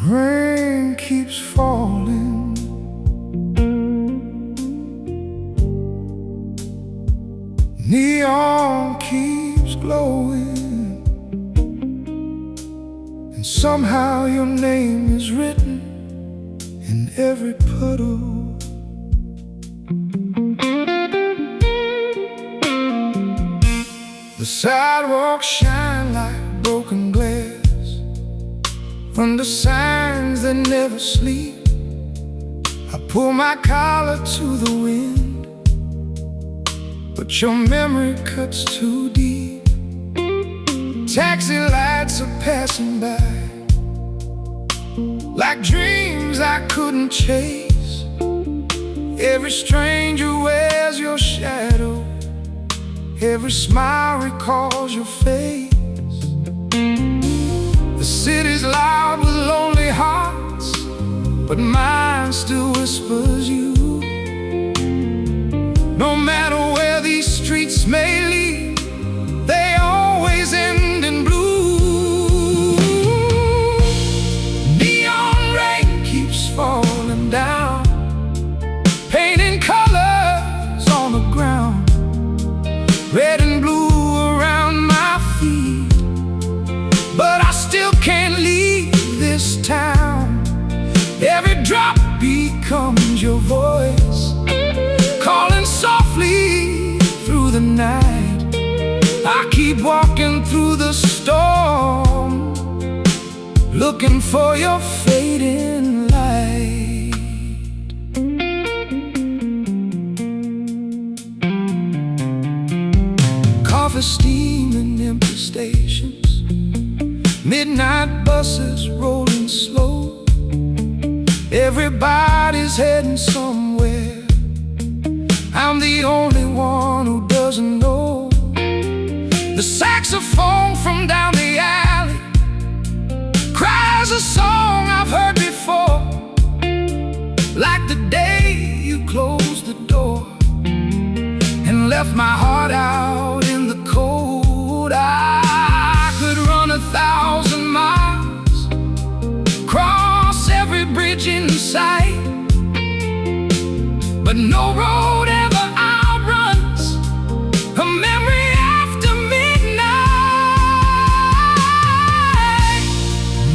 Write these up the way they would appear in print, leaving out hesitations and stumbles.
Rain keeps falling, neon keeps glowing, and somehow your name is written in every puddle. The sidewalks shine like broken glass under signs that never sleep. I pull my collar to the wind, but your memory cuts too deep. Taxi lights are passing by, like dreams I couldn't chase. Every stranger wears your shadow, every smile recalls your face. The city's loud with lonely hearts, but mine still whispers you. No matter where these streets may lead, they always end in blue. Neon rain keeps falling down, painting colors on the ground, red and blue around my feet. But I still can't leave this town. Every drop becomes your voice, calling softly through the night. I keep walking through the storm, looking for your fading light. Coffee steaming empty stations, midnight buses rolling slow. Everybody's heading somewhere, I'm the only one who doesn't know. The saxophone from down the alley cries a song I've heard before, like the day you closed the door and left my heart out in the cold. I could run 1,000 miles, cross every bridge in sight, but no road ever outruns a memory after midnight.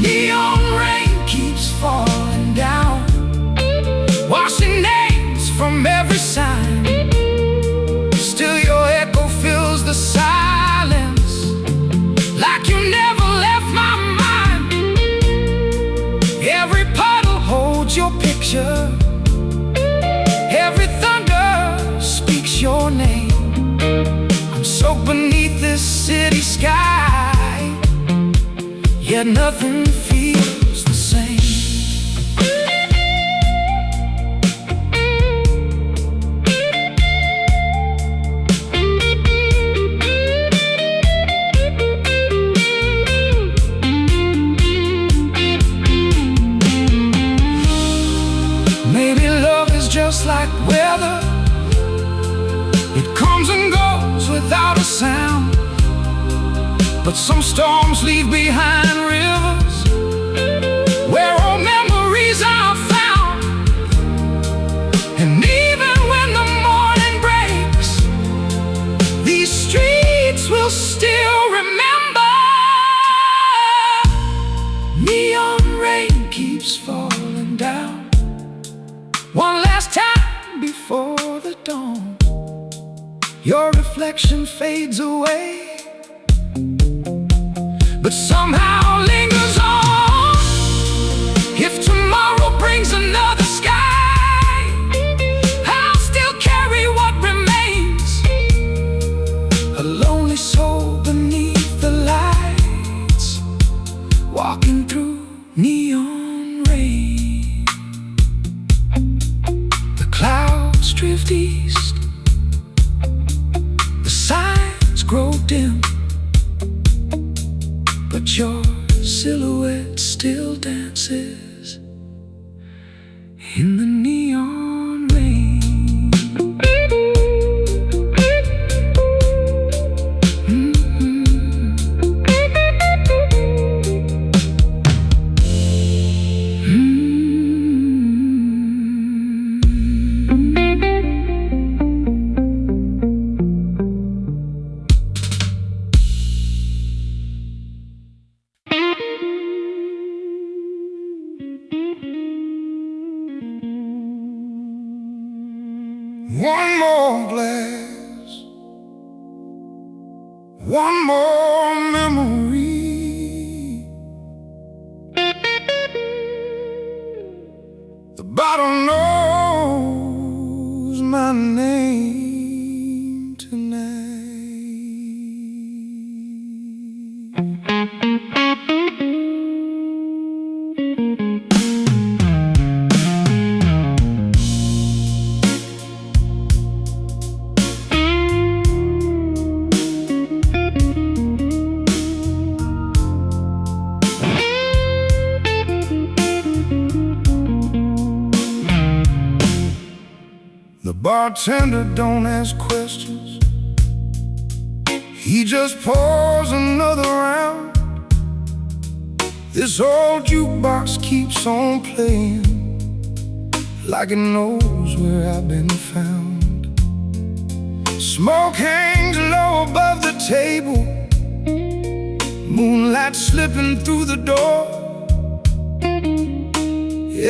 Neon rain keeps falling down, washing names from every sign. Still your echo fills the silence, like you never left my mind. Every puddle holds your picture, every thunder speaks your name. I'm soaked beneath this city sky, yet nothing feels the same. Maybe love is just like weather, it comes and goes without a sound. But some storms leave behind rivers where old memories are found. And even when the morning breaks, these streets will still remember. Neon rain keeps falling down, one last time before the dawn. Your reflection fades away, but somehow lingers on. If tomorrow brings another sky, I'll still carry what remains, a lonely soul beneath the lights, walking through neon rain. The clouds drift east, the signs grow dim, but your silhouette still dances in the neon rain. One more glass, one more memory. The bottle knows my name tonight. The bartender don't ask questions. He just pours another round. This old jukebox keeps on playing like it knows where I've been found. Smoke hangs low above the table, moonlight slipping through the door.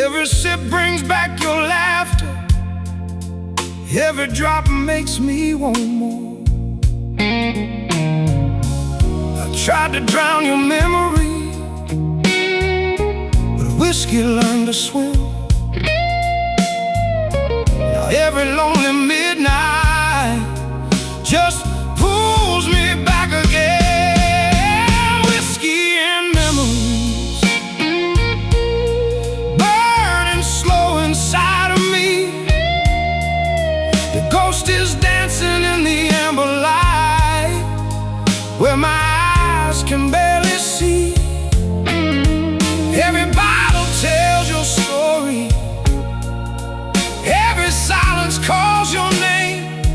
Every sip brings back your laughter, every drop makes me want more. I tried to drown your memory, but whiskey learned to swim. Now every lonely midnight just pulls me back again. Whiskey and memories burning slow inside of me. The ghost is dancing in the amber light, where my eyes can barely see. Every bottle tells your story, every silence calls your name.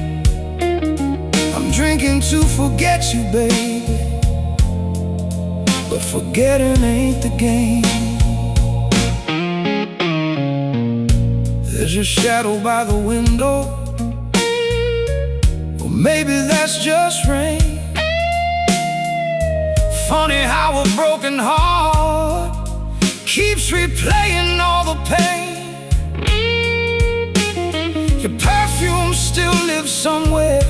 I'm drinking to forget you, baby, but forgetting ain't the game. There's your shadow by the window, maybe that's just rain. Funny how a broken heart keeps replaying all the pain. Your perfume still lives somewhere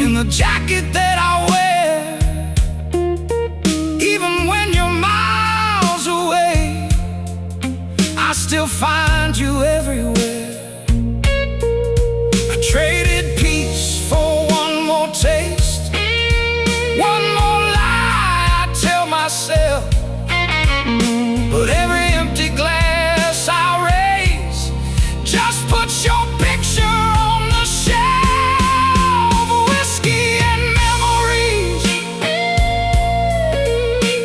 in the jacket that I wear. Even when you're miles away, I still find you everywhere. I traded peace for one more taste, one more lie I tell myself. But every empty glass I raise just puts your picture on the shelf. Whiskey and memories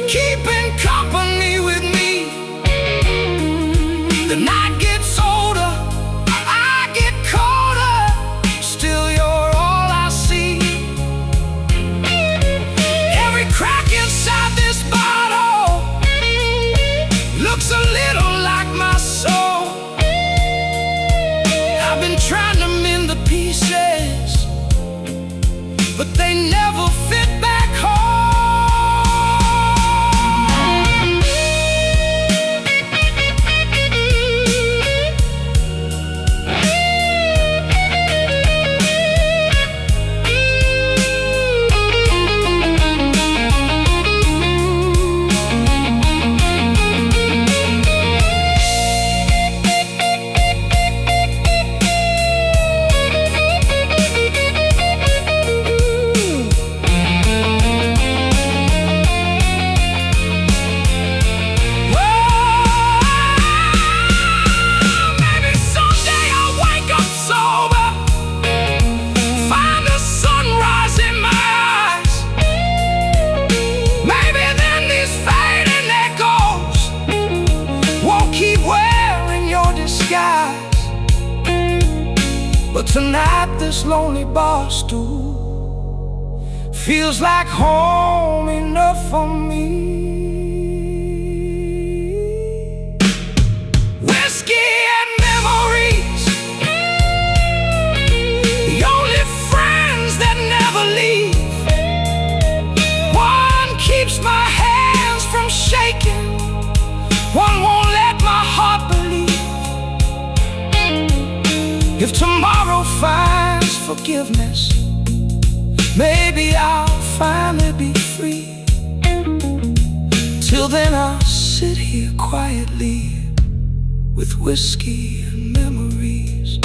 keeping company with me. The night gets older, I get colder, still you're all I see. Every crack inside this bottle looks a little like my soul. I've been trying to mend the pieces, but they never fit back home. But tonight this lonely bar stool feels like home enough for me. Whiskey and memories, the only friends that never leave. One keeps my hands from shaking, one won't let my heart believe. If tomorrow finds forgiveness, maybe I'll finally be free. Till then I'll sit here quietly with whiskey and memories.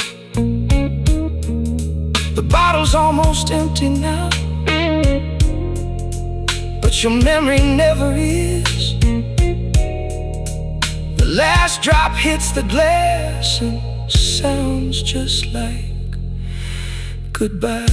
The bottle's almost empty now, but your memory never is. The last drop hits the glass and sounds just like goodbye.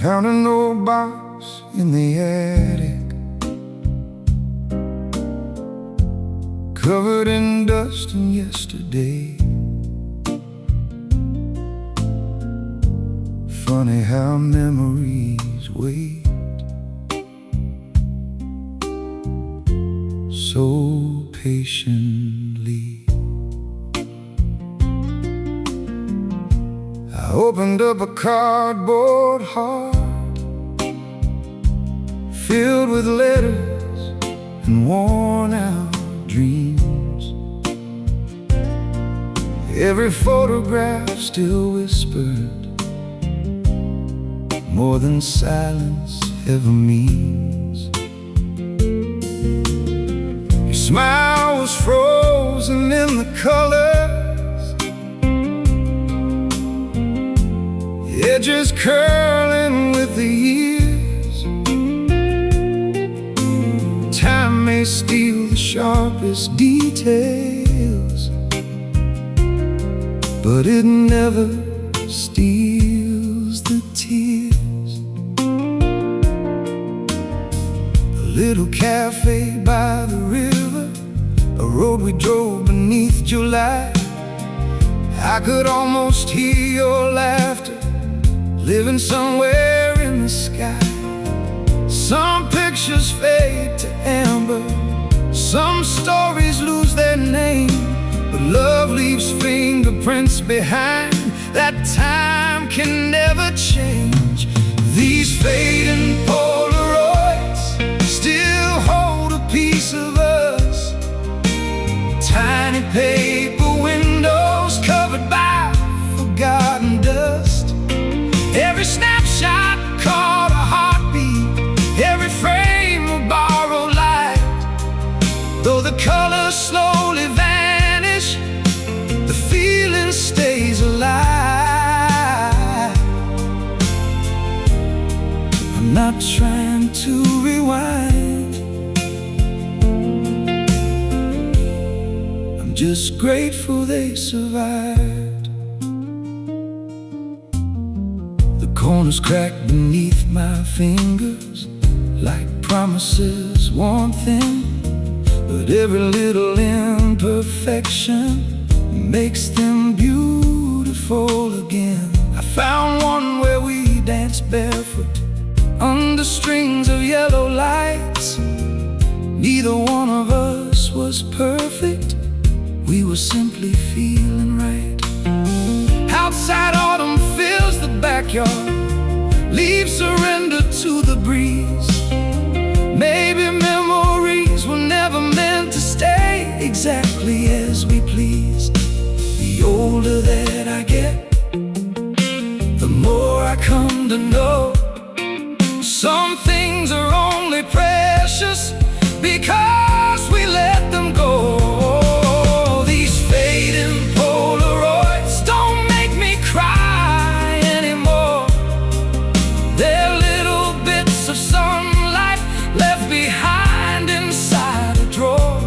Found an old box in the attic, covered in dust and yesterday. Funny how memories wait so patiently. I opened up a cardboard heart filled with letters and worn out dreams. Every photograph still whispered more than silence ever means. Your smile was frozen in the colors, edges curling with the years. Time may steal the sharpest details, but it never steals the tears. A little cafe by the river, a road we drove beneath July. I could almost hear your laughter living somewhere in the sky. Some pictures fade to amber, some stories lose their name, but love leaves fingerprints behind that time can never change. These fading Polaroids still hold a piece of us. Tiny paper windows covered by forgotten dust. Every snapshot caught a heartbeat, every frame a borrowed light. Though the colors slowly vanish, the feeling stays alive. I'm not trying to rewind, I'm just grateful they survived. The corners cracked beneath my fingers like promises worn thin, but every little imperfection makes them beautiful again. I found one where we danced barefoot under strings of yellow lights. Neither one of us was perfect, we were simply feeling right. Outside, autumn fills the backyard, leaves surrender to the breeze. Maybe memories were never meant to stay exactly as we pleased. The older that I get, the more I come to know some things are only precious because we let them go. These fading Polaroids don't make me cry anymore. They're little bits of sunlight left behind inside a drawer.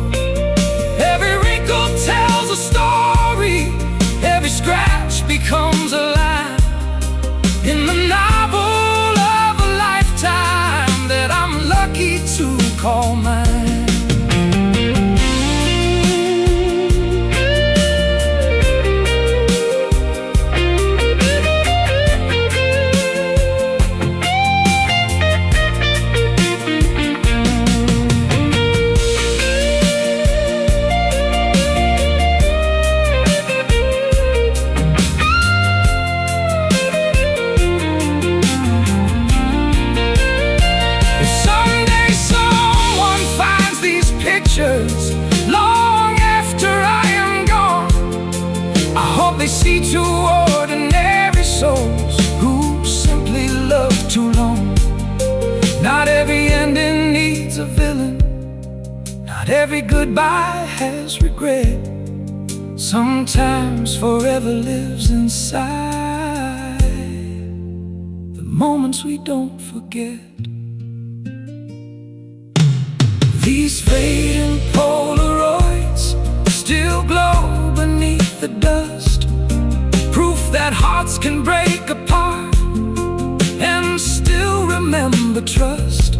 Every wrinkle tells a story, every hope they see two ordinary souls who simply love too long. Not every ending needs a villain. Not every goodbye has regret. Sometimes forever lives inside the moments we don't forget. These fading Polaroids still glow beneath the dust, proof that hearts can break apart and still remember trust.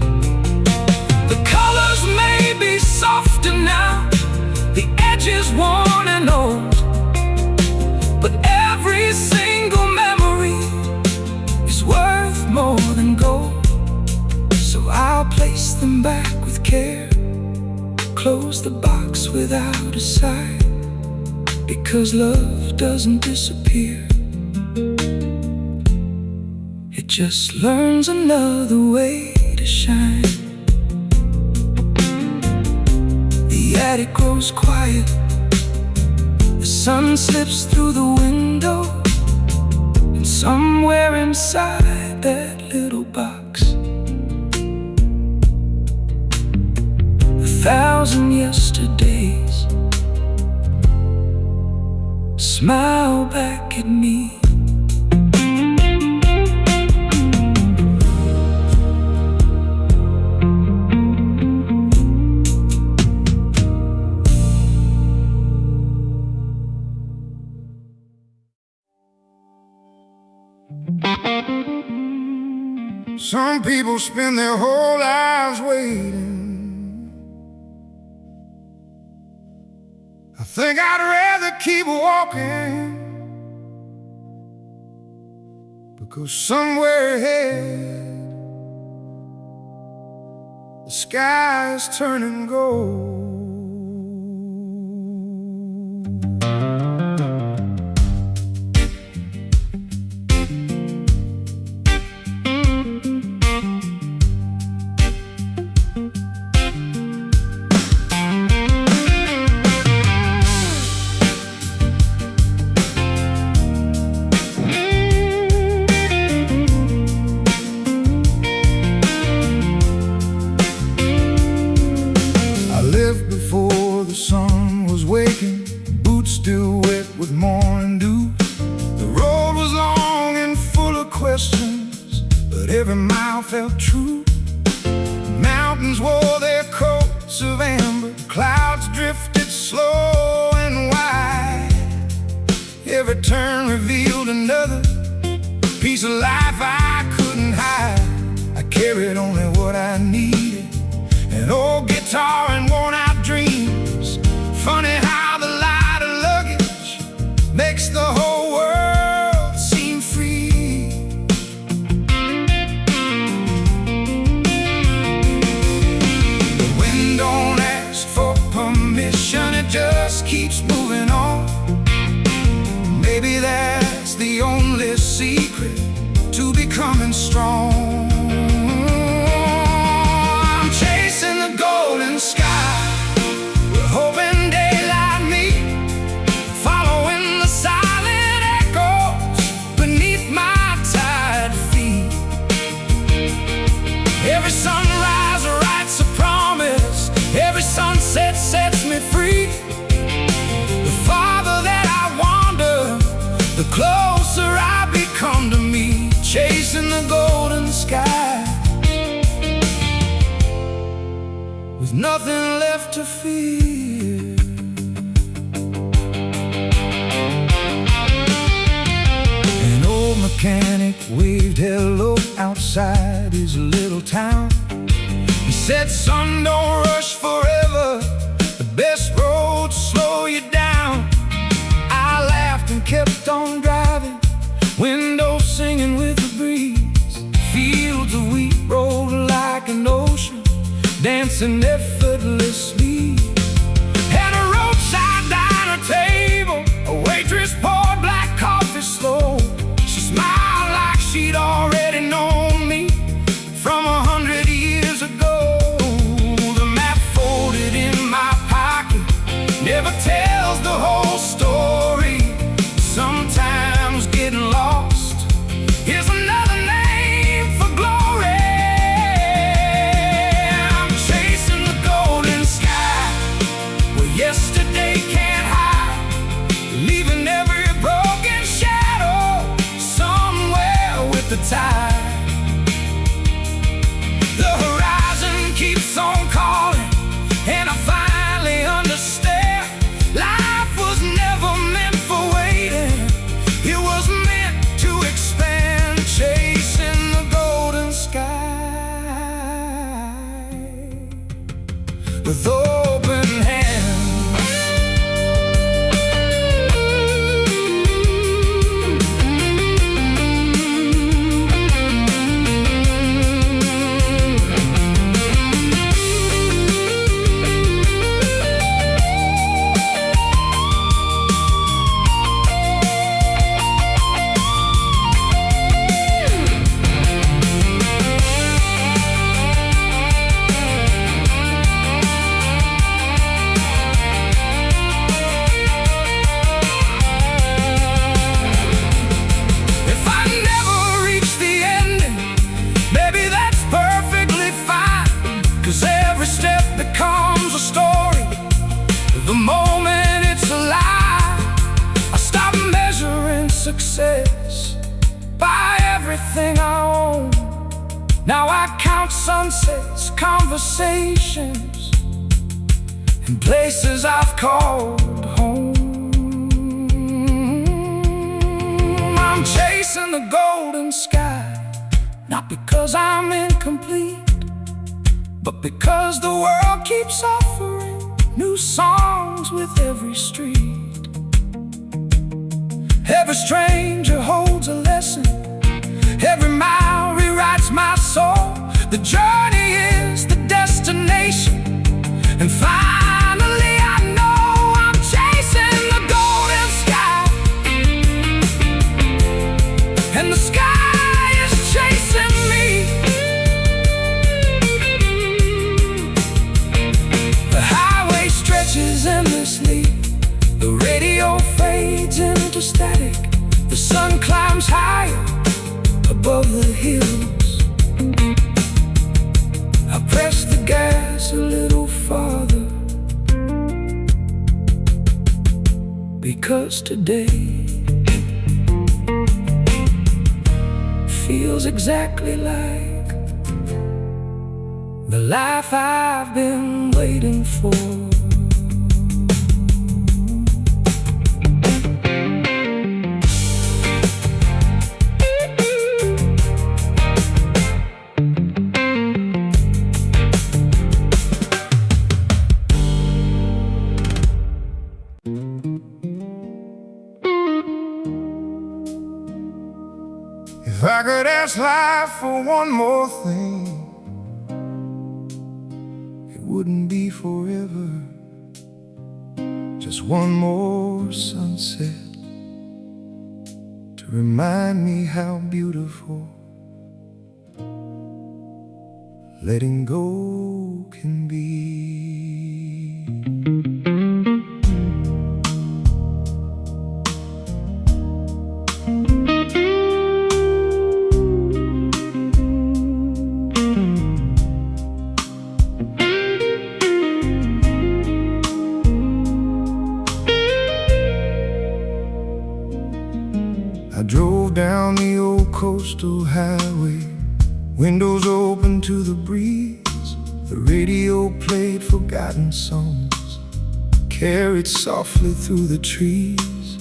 The colors may be softer now, the edges worn and old, but every single memory is worth more than gold. So I'll place them back with care, close the box without a sigh, because love doesn't disappear. It just learns another way to shine. The attic grows quiet, the sun slips through the window, and somewhere inside that little box, 1,000 yesterdays smile back at me. Some people spend their whole lives waiting. I think I'd rather keep walking, because somewhere ahead the sky is turning gold. Before the sun was waking, boots still wet with morning dew. The road was long and full of questions, but every mile felt true. Mountains wore their coats of amber, clouds drifted slow and wide. Every turn revealed another piece of life I couldn't hide. I carried only what I needed, an old guitar and worn out dreams. Funny how the lighter luggage makes the whole world seem free. The wind don't ask for permission, it just keeps moving on. Maybe that's the only secret to becoming strong. Golden sky, we're hoping daylight meet, following the silent echoes beneath my tired feet. Every sunrise writes a promise, every sunset sets me free. The farther that I wander, the closer I become to me, chasing the golden sky, with nothing left to fear. An old mechanic waved hello outside his little town. He said, son, don't rush forever, the best roads slow you down. I laughed and kept on driving, windows singing with the breeze. Fields of wheat rolled like an ocean, dancing effortlessly. At a roadside diner table, a waitress poured black coffee slow. She smiled like she'd already known me from 100 years ago. The map folded in my pocket never tells the whole story. success, buy everything I own. Now I count sunsets, conversations, and places I've called home. I'm chasing the golden sky, not because I'm incomplete, but because the world keeps offering new songs with every street. Every stranger holds a lesson, every mile rewrites my soul. The journey is the destination, and finally I know I'm chasing the golden sky, and the sky is chasing me. The highway stretches endlessly, the radio fades into static, the sun climbs higher above the hills. I press the gas a little farther, because today feels exactly like the life I've been waiting for. If I could ask life for one more thing, it wouldn't be forever. Just one more sunset to remind me how beautiful letting go can be. I drove down the old coastal highway, windows open to the breeze. The radio played forgotten songs, carried softly through the trees.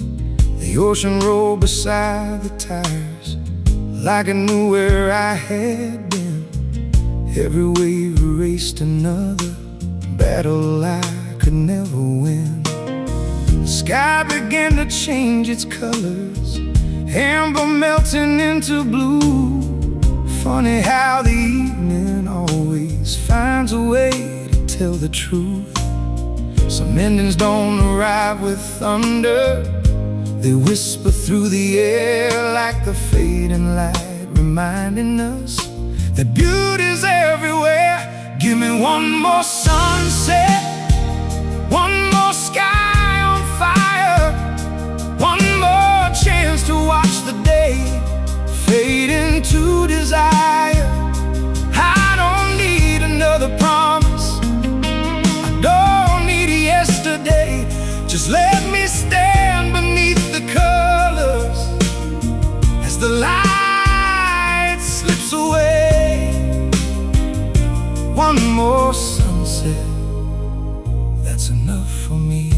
The ocean rolled beside the tires, like it knew where I had been. Every wave erased another battle I could never win. The sky began to change its colors, amber melting into blue. Funny how the evening always finds a way to tell the truth. Some endings don't arrive with thunder, they whisper through the air like the fading light, reminding us that beauty's everywhere. Give me one more sunset, one more sky on fire, one more chance to watch the day fade into desire. I don't need another promise, I don't need a yesterday. Just let me stand beneath the colors as the light slips away. One more sunset, that's enough for me.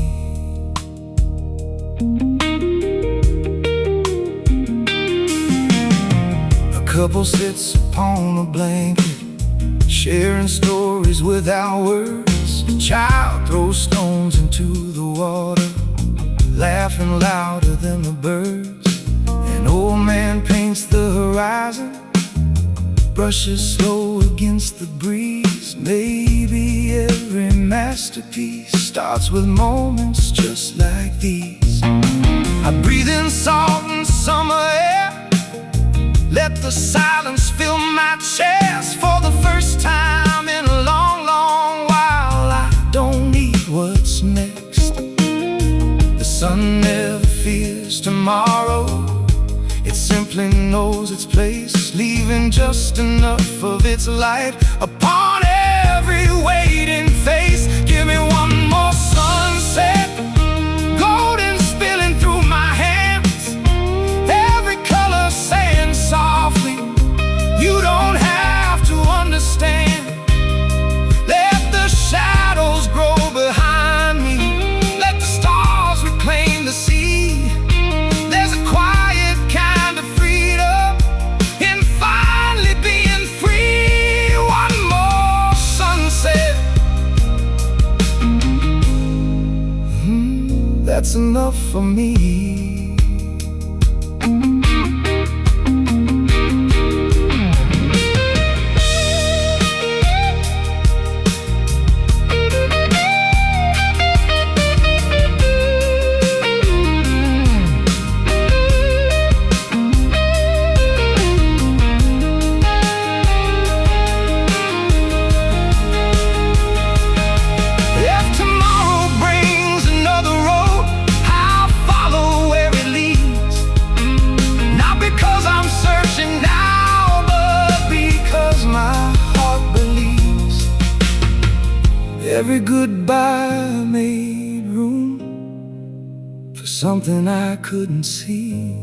A couple sits upon a blanket, sharing stories without words. A child throws stones into the water, laughing louder than the birds. An old man paints the horizon, brushes slow against the breeze. Maybe every masterpiece starts with moments just like these. I breathe in salt and summer air, let the silence fill my chest. For the first time in a long, long while, I don't need what's next. The sun never fears tomorrow, it simply knows its place, leaving just enough of its light upon every waiting face. Give me one more sunset, golden spilling through my hands, for me. Every goodbye made room for something I couldn't see.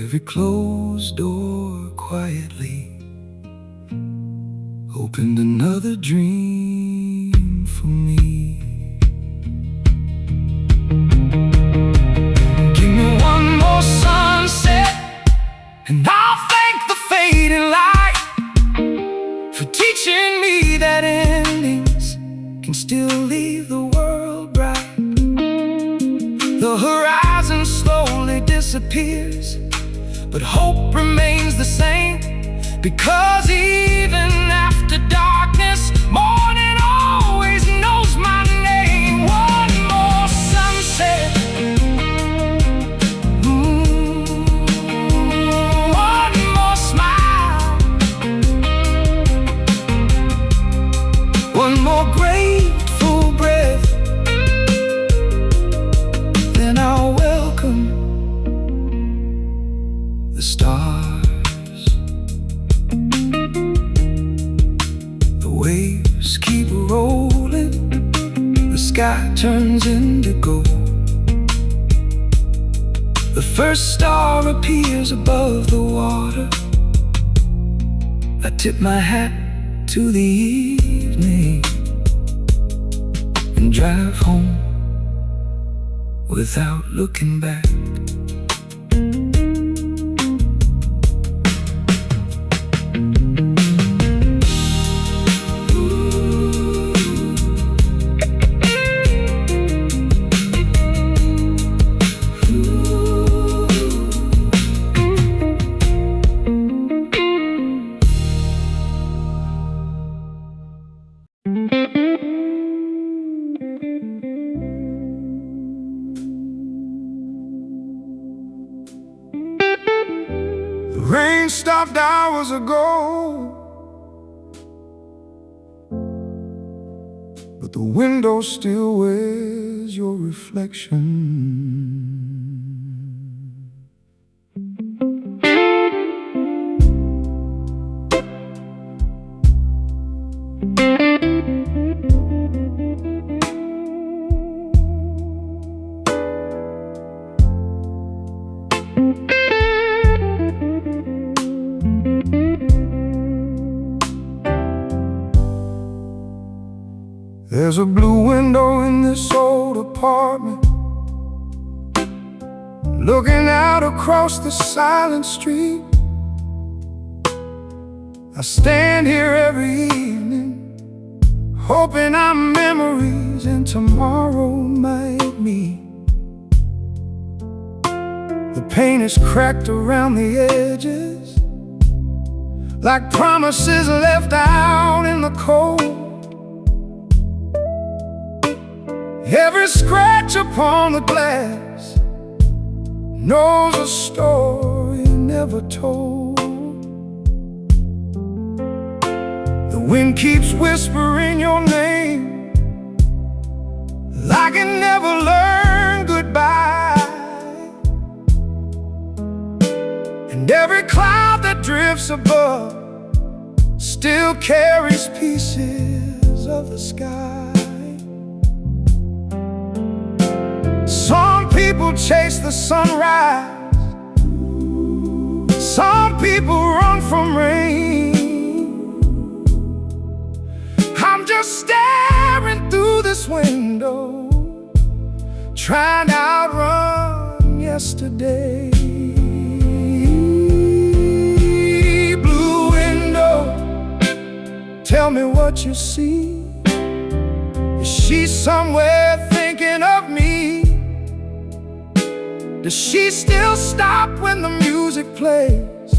Every closed door quietly opened another dream for me. Give me one more sunset and I'll thank the fading light for teaching me that endings can still leave the world bright. The horizon slowly disappears, but hope remains the same, because even after darkness, morning always knows my name. One more sunset, one more smile, one more grateful breath, then I'll welcome the stars. The waves keep rolling, the sky turns indigo. The first star appears above the water. I tip my hat to the evening and drive home without looking back. The rain stopped hours ago, but the window still wears your reflection. There's a blue window in this old apartment, looking out across the silent street. I stand here every evening, hoping our memories and tomorrow might meet. The paint is cracked around the edges, like promises left out in the cold. Every scratch upon the glass knows a story never told. The wind keeps whispering your name, like it never learned goodbye. And every cloud that drifts above still carries pieces of the sky. Some people chase the sunrise, some people run from rain. I'm just staring through this window, trying to outrun yesterday. Blue window, tell me what you see. Is she somewhere thinking of me? Does she still stop when the music plays?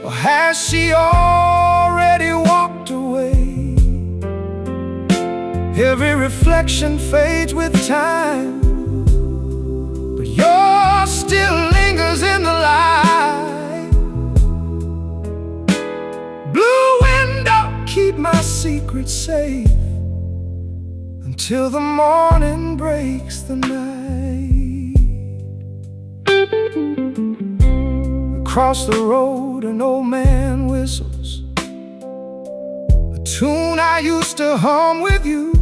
Or has she already walked away? Every reflection fades with time, but yours still lingers in the light. Blue window, keep my secrets safe until the morning breaks the night. Across the road an old man whistles a tune I used to hum with you.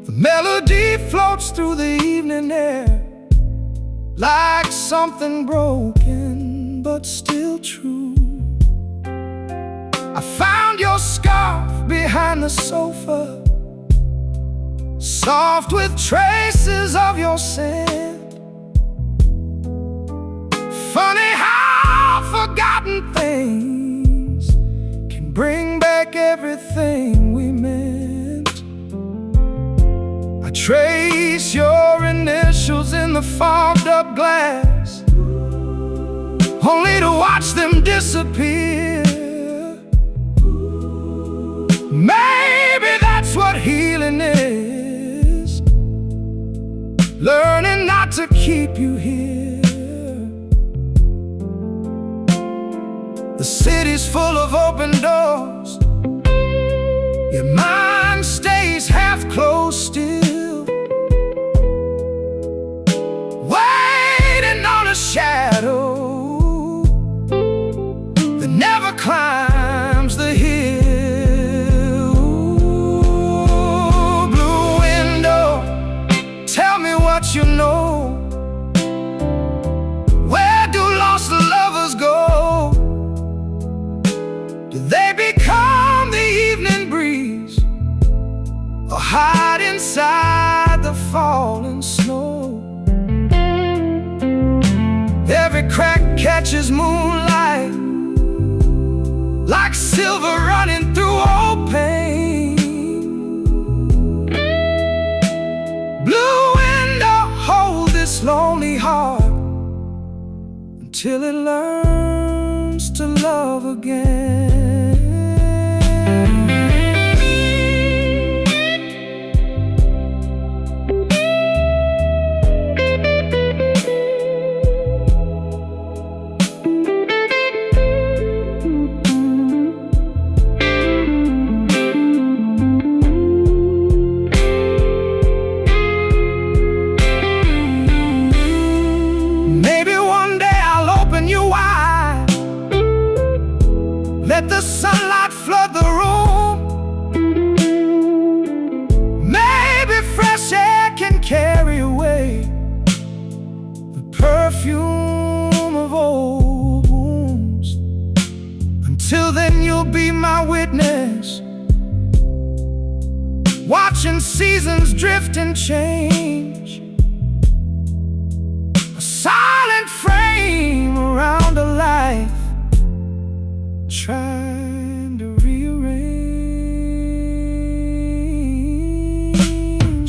The melody floats through the evening air like something broken but still true. I found your scarf behind the sofa, soft with traces of your scent. Funny how forgotten things can bring back everything we meant. I trace your initials in the fogged up glass, only to watch them disappear. Maybe that's what healing is, learning not to keep you here. The city's full of open doors, your mind stays half closed still, waiting on a shadow that never climbs the hill. Blue window, tell me what you know. Where do lost lovers go? They become the evening breeze, or hide inside the falling snow. Every crack catches moonlight, like silver running through old pain. Blue window, hold this lonely heart until it learns to love again. Let the sunlight flood the room. Maybe fresh air can carry away the perfume of old wounds. Until then you'll be my witness, watching seasons drift and change. A silent frame around a life trying to rearrange.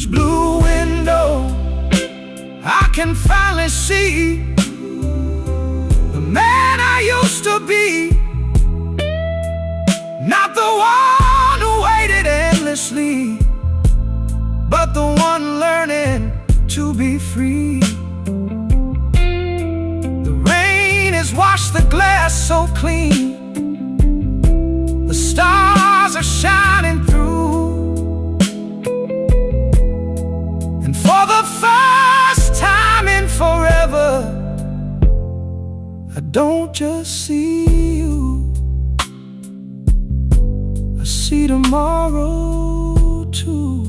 Blue window, I can finally see the man I used to be. Not the one who waited endlessly, but the one learning to be free. The rain has washed the glass so clean, the stars are shining through, and for the first time in forever, I don't just see you, I see tomorrow too.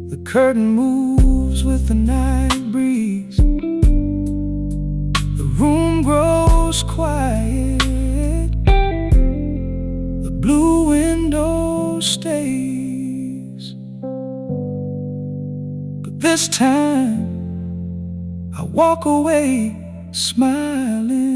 The curtain moves with the night breeze, the room grows quiet, the blue window stays. But this time I walk away smiling.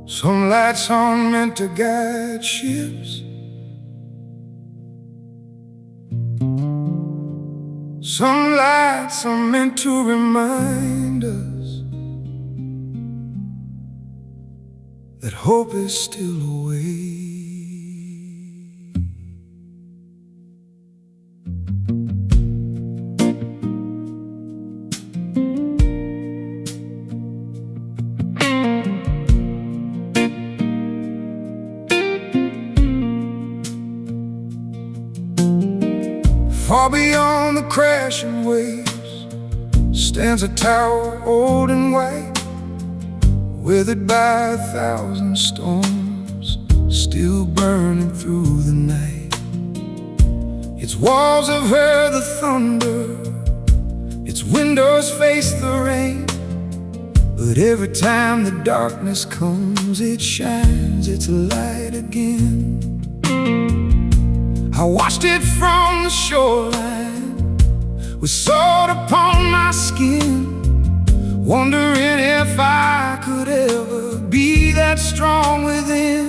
Some lights aren't meant to guide ships. Some lights are meant to remind us that hope is still a way. Far beyond the crashing waves stands a tower old and white, withered by 1,000 storms, still burning through the night. Its walls have heard the thunder, its windows face the rain, but every time the darkness comes, it shines its light again. I watched it from the shoreline, with salt upon my skin, wondering if I could ever be that strong within.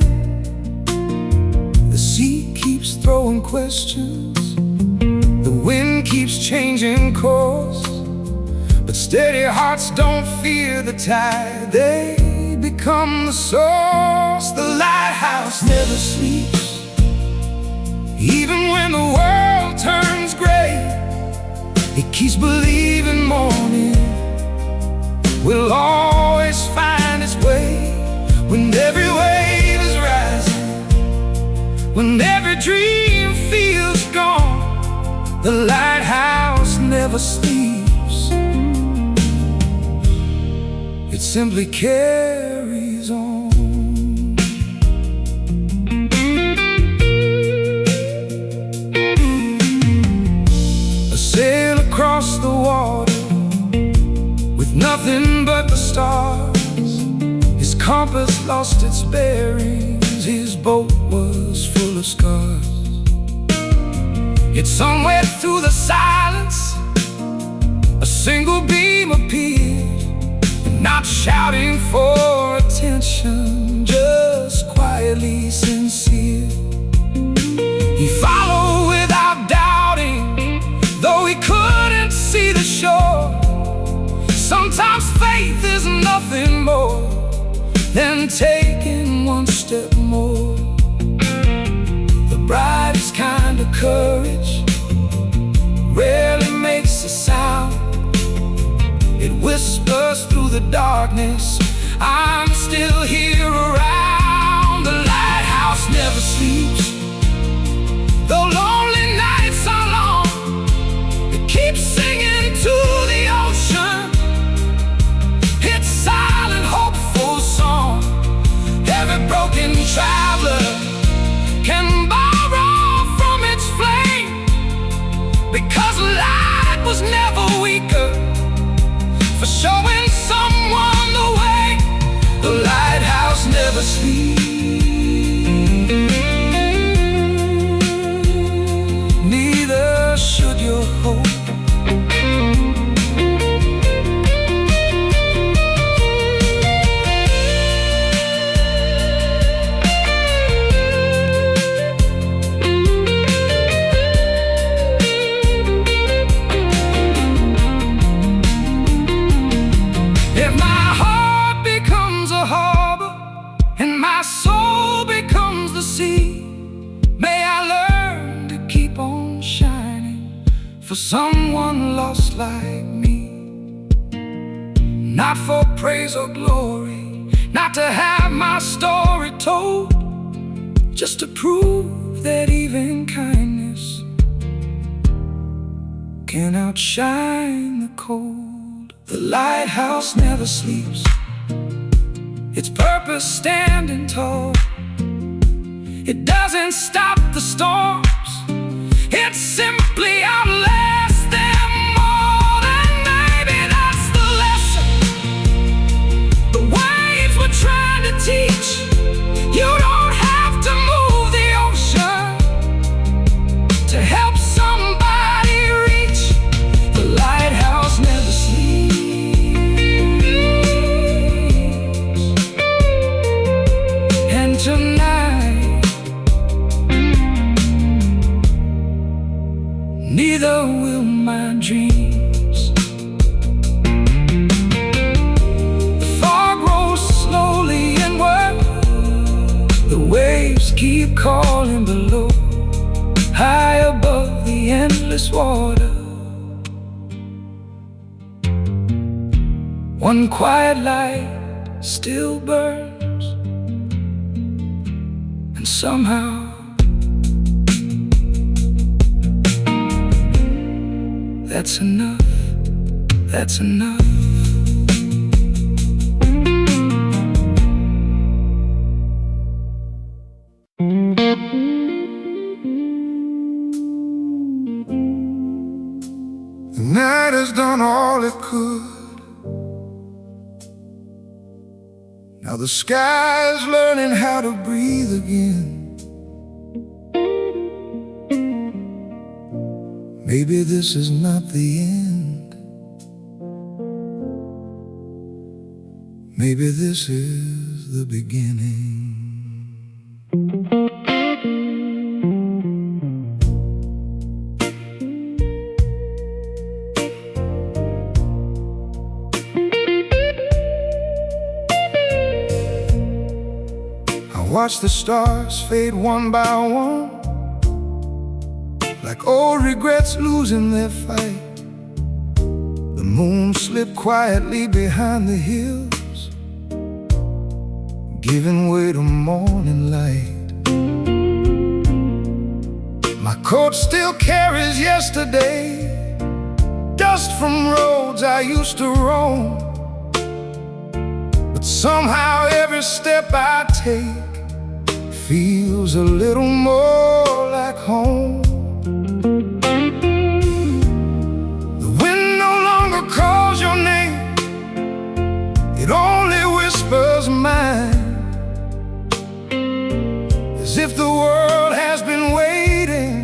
The sea keeps throwing questions, the wind keeps changing course, but steady hearts don't fear the tide, they become the source. The lighthouse never sleeps, even when the world turns gray. It keeps believing morning will always find its way. When every wave is rising, when every dream feels gone, the lighthouse never sleeps. It simply carries on. Sail across the water with nothing but the stars. His compass lost its bearings, his boat was full of scars. Yet somewhere through the silence, a single beam appeared, not shouting for attention, just quietly sincere. He followed without doubting, though he couldn't see the shore. Sometimes faith is nothing more than taking one step more. The brightest kind of courage rarely makes a sound. It whispers through the darkness, I'm still here around. The lighthouse never sleeps, though lonely nights are long. Keep singing to the ocean, its silent, hopeful song. Every broken traveler can borrow from its flame, because light was never weaker for showing someone the way. The lighthouse never sleeps, neither should your hope. If my heart becomes a harbor and my soul becomes the sea, may I learn to keep on shining for someone lost like me. Not for praise or glory, not to have my story told, just to prove that even kindness can outshine the cold. The lighthouse never sleeps, its purpose standing tall. It doesn't stop the storms, it simply outlasts them all. And maybe that's the lesson the waves were trying to teach. You don't have to move the ocean to help somebody reach. The lighthouse never sleeps. keep calling below, high above the endless water. One quiet light still burns, and somehow that's enough, that's enough. The night has done all it could. Now the sky's learning how to breathe again. Maybe this is not the end. Maybe this is the beginning. Watch the stars fade one by one, like old regrets losing their fight. The moon slipped quietly behind the hills, giving way to morning light. My coat still carries yesterday, dust from roads I used to roam. But somehow every step I take feels a little more like home. The wind no longer calls your name, it only whispers mine, as if the world has been waiting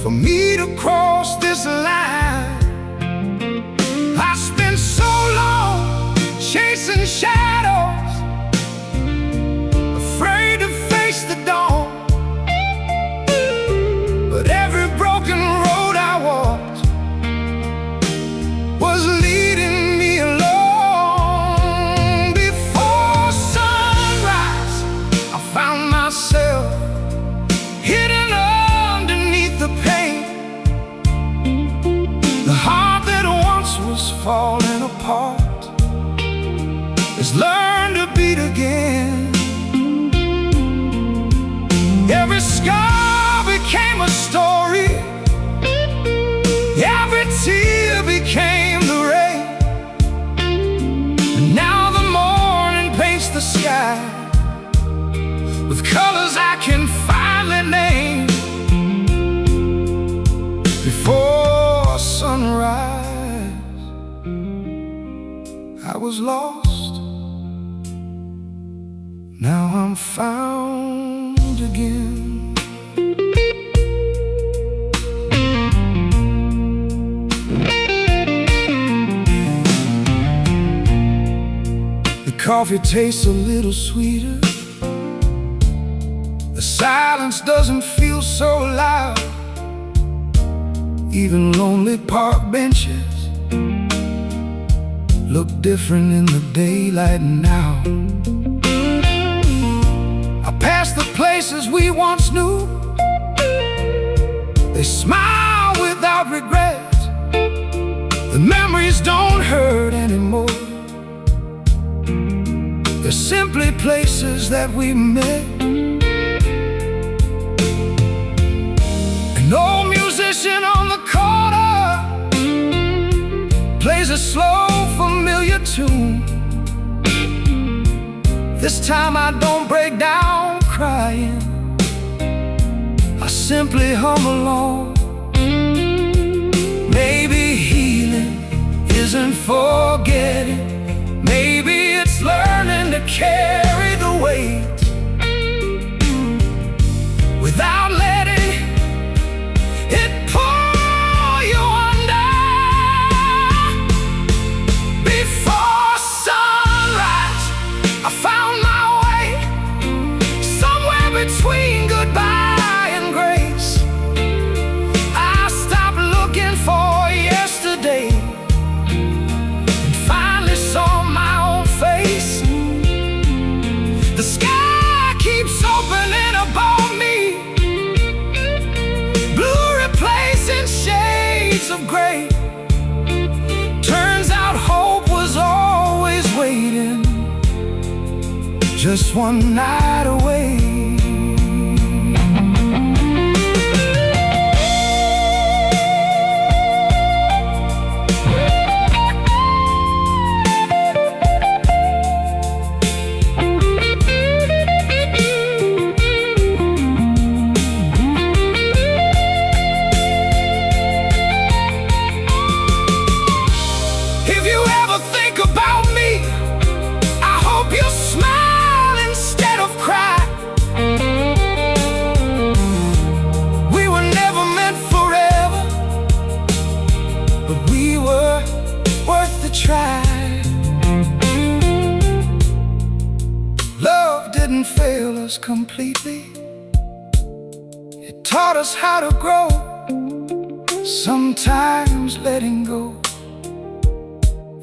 for me to cross this line. I spent so long chasing shadows, afraid to face the dawn. But every broken road I walked was leading me along. Before sunrise, I found myself hidden underneath the pain. The heart that once was falling apart has learned to beat again. Every scar became a story, every tear became the rain. And now the morning paints the sky with colors I can finally name. Before sunrise, I was lost, now I'm found again. The coffee tastes a little sweeter, the silence doesn't feel so loud. Even lonely park benches look different in the daylight now. Past the places we once knew, they smile without regret. The memories don't hurt anymore, they're simply places that we met. An old musician on the corner plays a slow, familiar tune. This time I don't break down crying, I simply hum along. Maybe healing isn't forgetting, maybe it's learning to carry the weight without letting it pull you under. Before sunrise, I found my way somewhere between goodbye and grace. I stopped looking for yesterday and finally saw my own face. just one night away. If you ever think about me, I hope you smile instead of cry. We were never meant forever, but we were worth the try. Love didn't fail us completely. It taught us how to grow. Sometimes letting go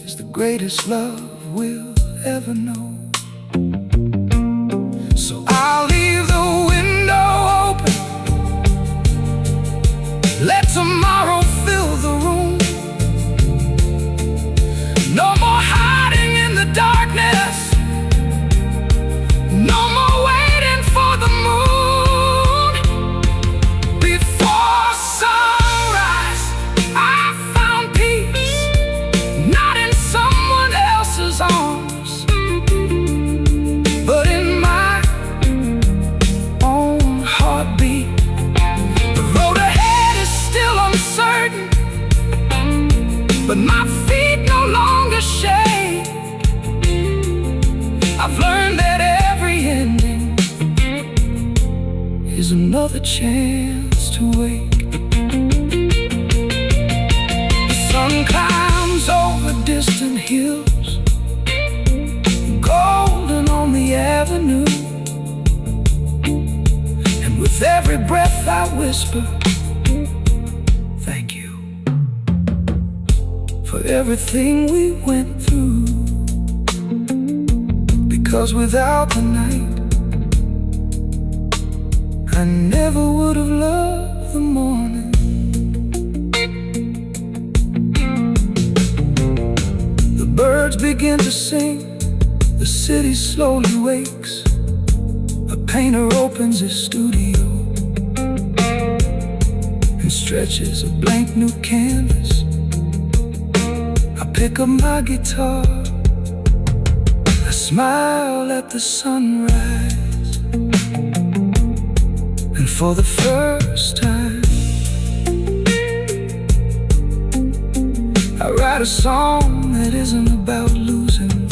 is the greatest love we'll ever know. So I'll leave the window open, let tomorrow fill the room. No more hiding in the darkness, no more waiting for the moon. Before sunrise, I found peace, not in someone else's arms, but in my own heartbeat. The road ahead is still uncertain, but my feet no longer shake. I've learned that every ending is another chance to wake. The sun climbs over distant hills, golden on the avenue, and with every breath I whisper, thank you for everything we went through. Because without the night, I never would have loved the morning. The birds begin to sing, the city slowly wakes. A painter opens his studio and stretches a blank new canvas. I pick up my guitar, I smile at the sunrise, and for the first time I write a song that isn't about losing,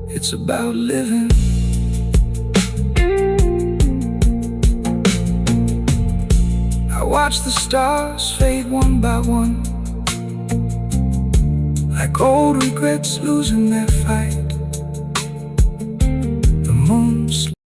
it's about living. I watch the stars fade one by one, like old regrets losing their fight.